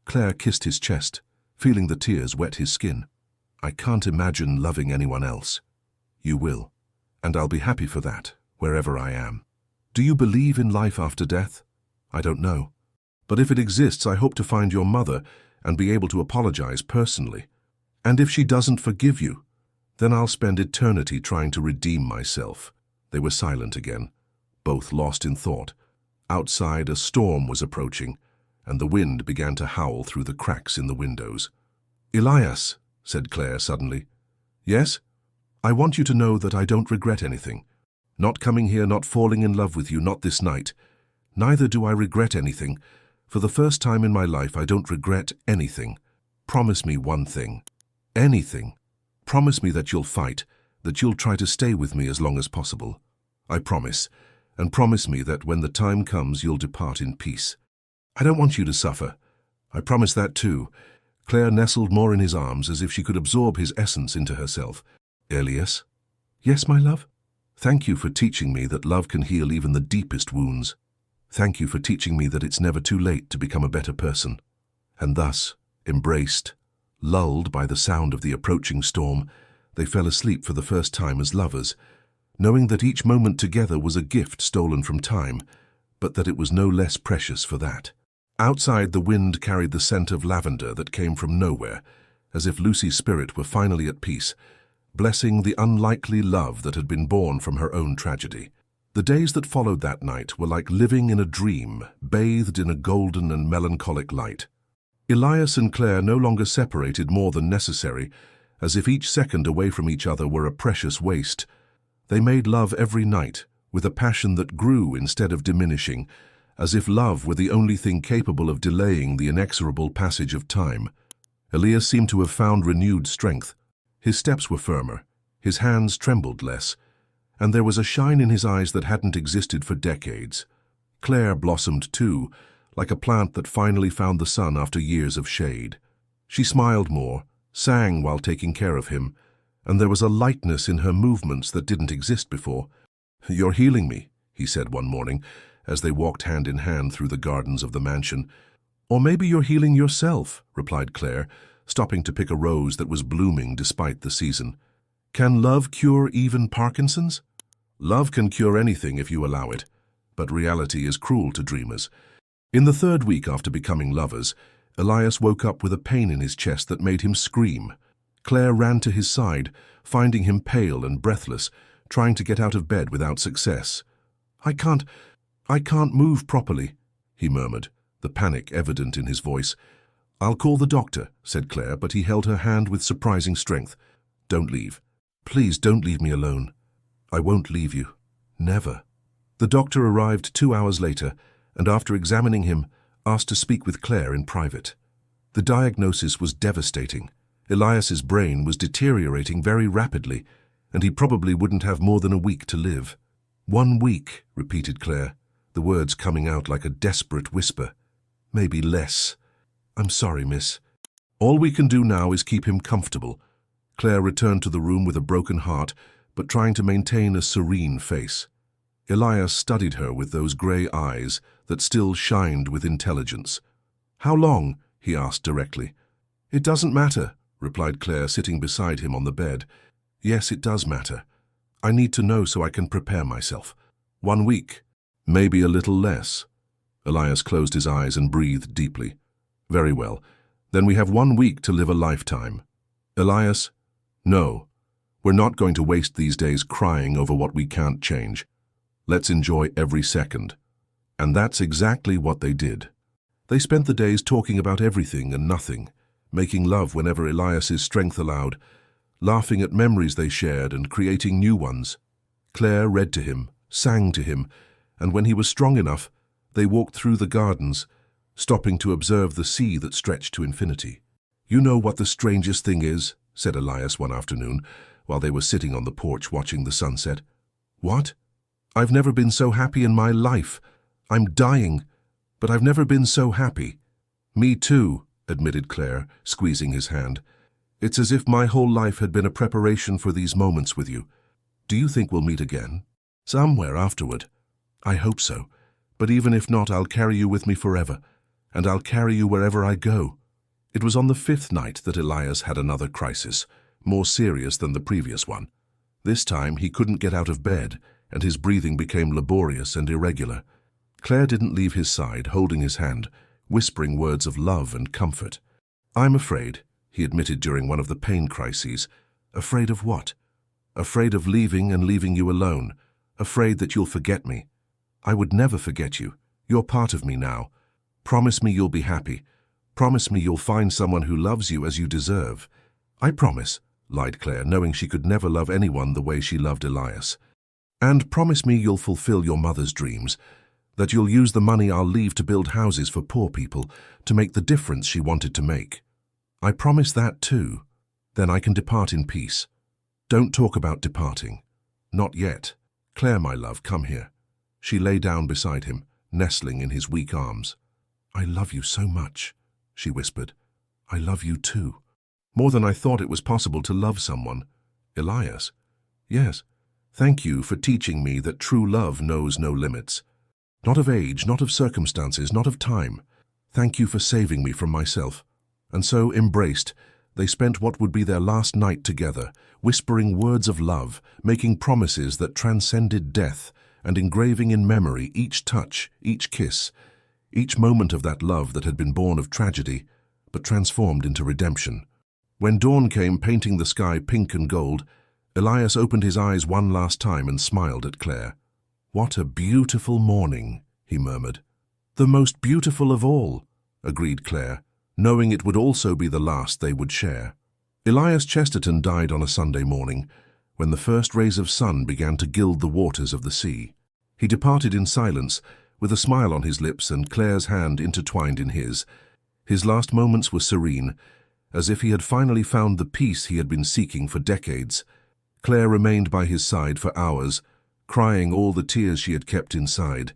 S1: Claire kissed his chest, feeling the tears wet his skin. "I can't imagine loving anyone else." "You will, and I'll be happy for that, wherever I am." "Do you believe in life after death?" "I don't know. But if it exists, I hope to find your mother and be able to apologize personally. And if she doesn't forgive you, then I'll spend eternity trying to redeem myself." They were silent again, both lost in thought. Outside, a storm was approaching, and the wind began to howl through the cracks in the windows. "Elias," said Claire suddenly. "Yes? I want you to know that I don't regret anything. Not coming here, not falling in love with you, not this night. Neither do I regret anything. For the first time in my life, I don't regret anything. Promise me one thing. Anything. Promise me that you'll fight, that you'll try to stay with me as long as possible. I promise. And promise me that when the time comes, you'll depart in peace. I don't want you to suffer. I promise that too." Claire nestled more in his arms as if she could absorb his essence into herself. "Elias?" "Yes, my love?" "Thank you for teaching me that love can heal even the deepest wounds. Thank you for teaching me that it's never too late to become a better person." And thus, embraced, lulled by the sound of the approaching storm, they fell asleep for the first time as lovers, knowing that each moment together was a gift stolen from time, but that it was no less precious for that. Outside, the wind carried the scent of lavender that came from nowhere, as if Lucy's spirit were finally at peace, blessing the unlikely love that had been born from her own tragedy. The days that followed that night were like living in a dream, bathed in a golden and melancholic light. Elias and Claire no longer separated more than necessary, as if each second away from each other were a precious waste. They made love every night, with a passion that grew instead of diminishing, as if love were the only thing capable of delaying the inexorable passage of time. Elias seemed to have found renewed strength. His steps were firmer, his hands trembled less, and there was a shine in his eyes that hadn't existed for decades. Claire blossomed too, like a plant that finally found the sun after years of shade. She smiled more, sang while taking care of him, and there was a lightness in her movements that didn't exist before. "You're healing me," he said one morning, as they walked hand in hand through the gardens of the mansion. "Or maybe you're healing yourself," replied Claire, stopping to pick a rose that was blooming despite the season. "Can love cure even Parkinson's?" "Love can cure anything if you allow it, but reality is cruel to dreamers." In the third week after becoming lovers, Elias woke up with a pain in his chest that made him scream. Claire ran to his side, finding him pale and breathless, trying to get out of bed without success. I can't move properly," he murmured, the panic evident in his voice. "I'll call the doctor," said Claire, but he held her hand with surprising strength. "Don't leave. Please don't leave me alone." "I won't leave you. Never." The doctor arrived 2 hours later, and after examining him, asked to speak with Claire in private. The diagnosis was devastating. Elias's brain was deteriorating very rapidly, and he probably wouldn't have more than a week to live. "1 week," repeated Claire, the words coming out like a desperate whisper. "Maybe less. I'm sorry, miss." All we can do now is keep him comfortable. Claire returned to the room with a broken heart, but trying to maintain a serene face. Elias studied her with those grey eyes that still shined with intelligence. "How long?" he asked directly. "It doesn't matter," replied Claire, sitting beside him on the bed. "Yes, it does matter. I need to know so I can prepare myself. 1 week, maybe a little less." Elias closed his eyes and breathed deeply. "Very well. Then we have 1 week to live a lifetime." "Elias, no. We're not going to waste these days crying over what we can't change. Let's enjoy every second." And that's exactly what they did. They spent the days talking about everything and nothing, making love whenever Elias's strength allowed, laughing at memories they shared and creating new ones. Claire read to him, sang to him, and when he was strong enough, they walked through the gardens, stopping to observe the sea that stretched to infinity. "You know what the strangest thing is?" said Elias one afternoon, while they were sitting on the porch watching the sunset. "What? I've never been so happy in my life. I'm dying, but I've never been so happy." "Me too," admitted Claire, squeezing his hand. "It's as if my whole life had been a preparation for these moments with you. Do you think we'll meet again? Somewhere afterward?" "I hope so. But even if not, I'll carry you with me forever, and I'll carry you wherever I go." It was on the 5th night that Elias had another crisis, more serious than the previous one. This time he couldn't get out of bed, and his breathing became laborious and irregular. Claire didn't leave his side, holding his hand, whispering words of love and comfort. "I'm afraid," he admitted during one of the pain crises. "Afraid of what?" "Afraid of leaving and leaving you alone. Afraid that you'll forget me." "I would never forget you. You're part of me now. Promise me you'll be happy. Promise me you'll find someone who loves you as you deserve." "I promise," lied Claire, knowing she could never love anyone the way she loved Elias. "And promise me you'll fulfill your mother's dreams, that you'll use the money I'll leave to build houses for poor people, to make the difference she wanted to make." "I promise that too. Then I can depart in peace." "Don't talk about departing. Not yet. Claire, my love, come here." She lay down beside him, nestling in his weak arms. "I love you so much," she whispered. "I love you too. More than I thought it was possible to love someone." "Elias?" "Yes. Thank you for teaching me that true love knows no limits. Not of age, not of circumstances, not of time. Thank you for saving me from myself." And so, embraced, they spent what would be their last night together, whispering words of love, making promises that transcended death, and engraving in memory each touch, each kiss, each moment of that love that had been born of tragedy, but transformed into redemption. When dawn came, painting the sky pink and gold, Elias opened his eyes one last time and smiled at Claire. "What a beautiful morning," he murmured. "The most beautiful of all," agreed Claire, knowing it would also be the last they would share. Elias Chesterton died on a Sunday morning, when the first rays of sun began to gild the waters of the sea. He departed in silence, with a smile on his lips and Claire's hand intertwined in his. His last moments were serene, as if he had finally found the peace he had been seeking for decades. Claire remained by his side for hours, crying all the tears she had kept inside,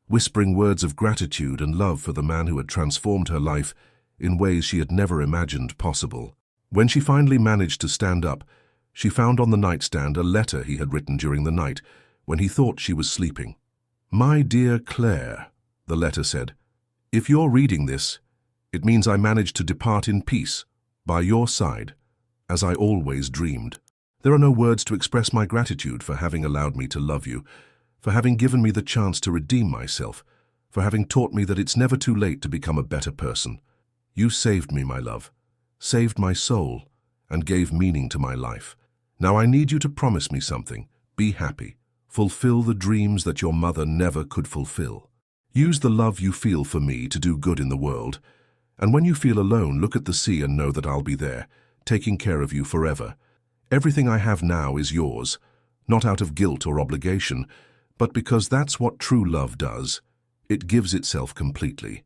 S1: whispering words of gratitude and love for the man who had transformed her life in ways she had never imagined possible. When she finally managed to stand up, she found on the nightstand a letter he had written during the night, when he thought she was sleeping. "My dear Claire," the letter said, "if you're reading this, it means I managed to depart in peace, by your side, as I always dreamed. There are no words to express my gratitude for having allowed me to love you, for having given me the chance to redeem myself, for having taught me that it's never too late to become a better person. You saved me, my love, saved my soul, and gave meaning to my life. Now I need you to promise me something. Be happy. Fulfill the dreams that your mother never could fulfill. Use the love you feel for me to do good in the world. And when you feel alone, look at the sea and know that I'll be there, taking care of you forever. Everything I have now is yours, not out of guilt or obligation, but because that's what true love does. It gives itself completely.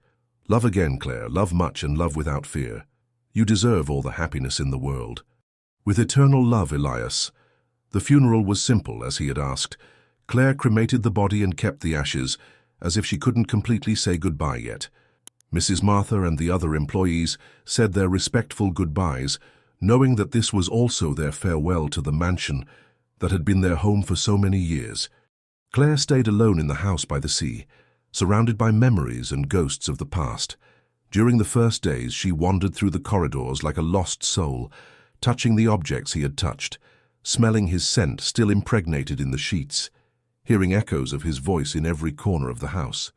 S1: Love again, Claire, love much and love without fear. You deserve all the happiness in the world. With eternal love, Elias." The funeral was simple, as he had asked. Claire cremated the body and kept the ashes, as if she couldn't completely say goodbye yet. Mrs. Martha and the other employees said their respectful goodbyes, knowing that this was also their farewell to the mansion that had been their home for so many years. Claire stayed alone in the house by the sea, surrounded by memories and ghosts of the past. During the first days, she wandered through the corridors like a lost soul, touching the objects he had touched, smelling his scent still impregnated in the sheets, hearing echoes of his voice in every corner of the house.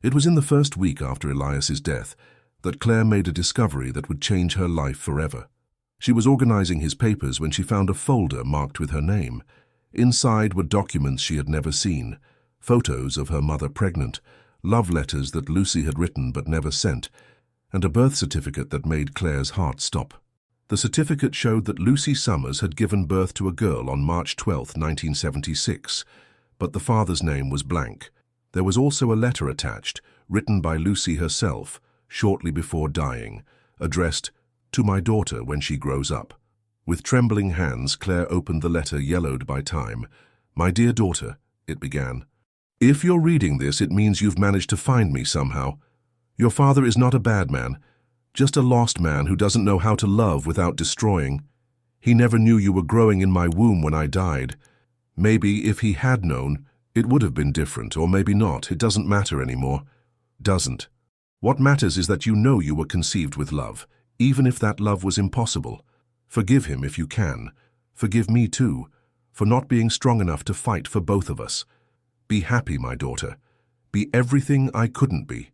S1: It was in the first week after Elias's death that Claire made a discovery that would change her life forever. She was organizing his papers when she found a folder marked with her name. Inside were documents she had never seen, photos of her mother pregnant, love letters that Lucy had written but never sent, and a birth certificate that made Claire's heart stop. The certificate showed that Lucy Summers had given birth to a girl on March 12, 1976, but the father's name was blank. There was also a letter attached, written by Lucy herself, shortly before dying, addressed, "To my daughter when she grows up." With trembling hands, Claire opened the letter yellowed by time. "My dear daughter," it began. "If you're reading this, it means you've managed to find me somehow. Your father is not a bad man, just a lost man who doesn't know how to love without destroying. He never knew you were growing in my womb when I died. Maybe if he had known, it would have been different, or maybe not. It doesn't matter anymore. Doesn't. What matters is that you know you were conceived with love, even if that love was impossible. Forgive him if you can. Forgive me too, for not being strong enough to fight for both of us. Be happy, my daughter. Be everything I couldn't be.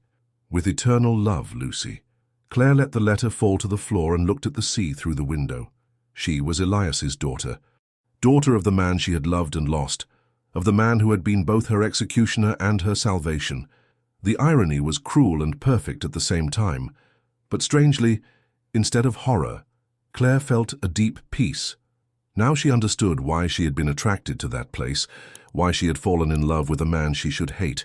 S1: With eternal love, Lucy." Claire let the letter fall to the floor and looked at the sea through the window. She was Elias's daughter. Daughter of the man she had loved and lost, of the man who had been both her executioner and her salvation. The irony was cruel and perfect at the same time, but strangely, instead of horror, Claire felt a deep peace. Now she understood why she had been attracted to that place, why she had fallen in love with a man she should hate.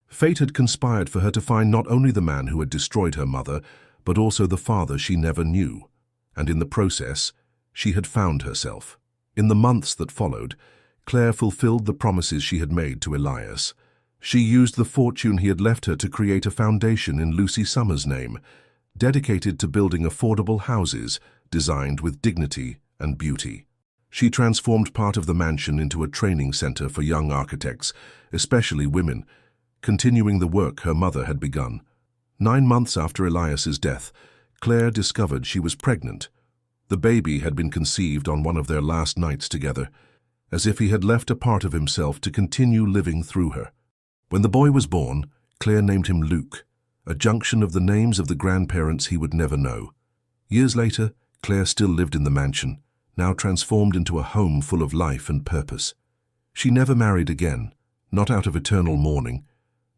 S1: Fate had conspired for her to find not only the man who had destroyed her mother, but also the father she never knew. And in the process, she had found herself. In the months that followed, Claire fulfilled the promises she had made to Elias. She used the fortune he had left her to create a foundation in Lucy Summers' name, dedicated to building affordable houses designed with dignity and beauty. She transformed part of the mansion into a training center for young architects, especially women, continuing the work her mother had begun. 9 months after Elias's death, Claire discovered she was pregnant. The baby had been conceived on one of their last nights together, as if he had left a part of himself to continue living through her. When the boy was born, Claire named him Luke, a junction of the names of the grandparents he would never know. Years later, Claire still lived in the mansion, now transformed into a home full of life and purpose. She never married again, not out of eternal mourning,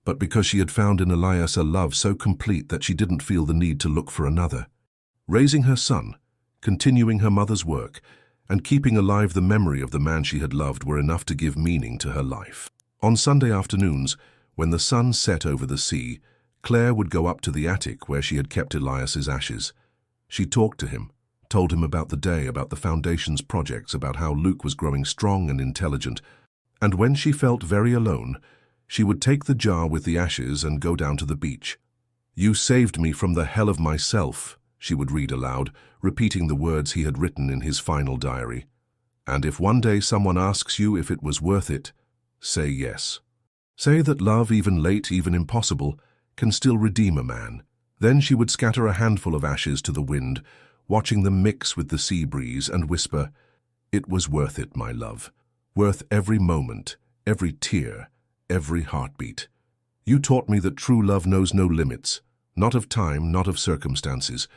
S1: but because she had found in Elias a love so complete that she didn't feel the need to look for another. Raising her son, continuing her mother's work, and keeping alive the memory of the man she had loved were enough to give meaning to her life. On Sunday afternoons, when the sun set over the sea, Claire would go up to the attic where she had kept Elias's ashes. She talked to him, told him about the day, about the Foundation's projects, about how Luke was growing strong and intelligent, and when she felt very alone, she would take the jar with the ashes and go down to the beach. "You saved me from the hell of myself," she would read aloud, repeating the words he had written in his final diary. "And if one day someone asks you if it was worth it, say yes. Say that love, even late, even impossible, can still redeem a man." Then she would scatter a handful of ashes to the wind, watching them mix with the sea breeze, and whisper, "It was worth it, my love. Worth every moment, every tear, every heartbeat. You taught me that true love knows no limits, not of time, not of circumstances.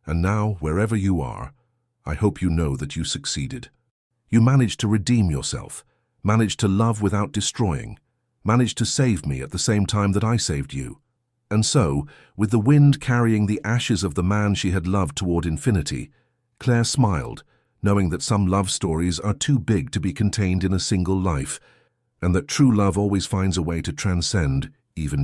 S1: And now, wherever you are, I hope you know that you succeeded. You managed to redeem yourself, managed to love without destroying, managed to save me at the same time that I saved you." And so, with the wind carrying the ashes of the man she had loved toward infinity, Claire smiled, knowing that some love stories are too big to be contained in a single life, and that true love always finds a way to transcend even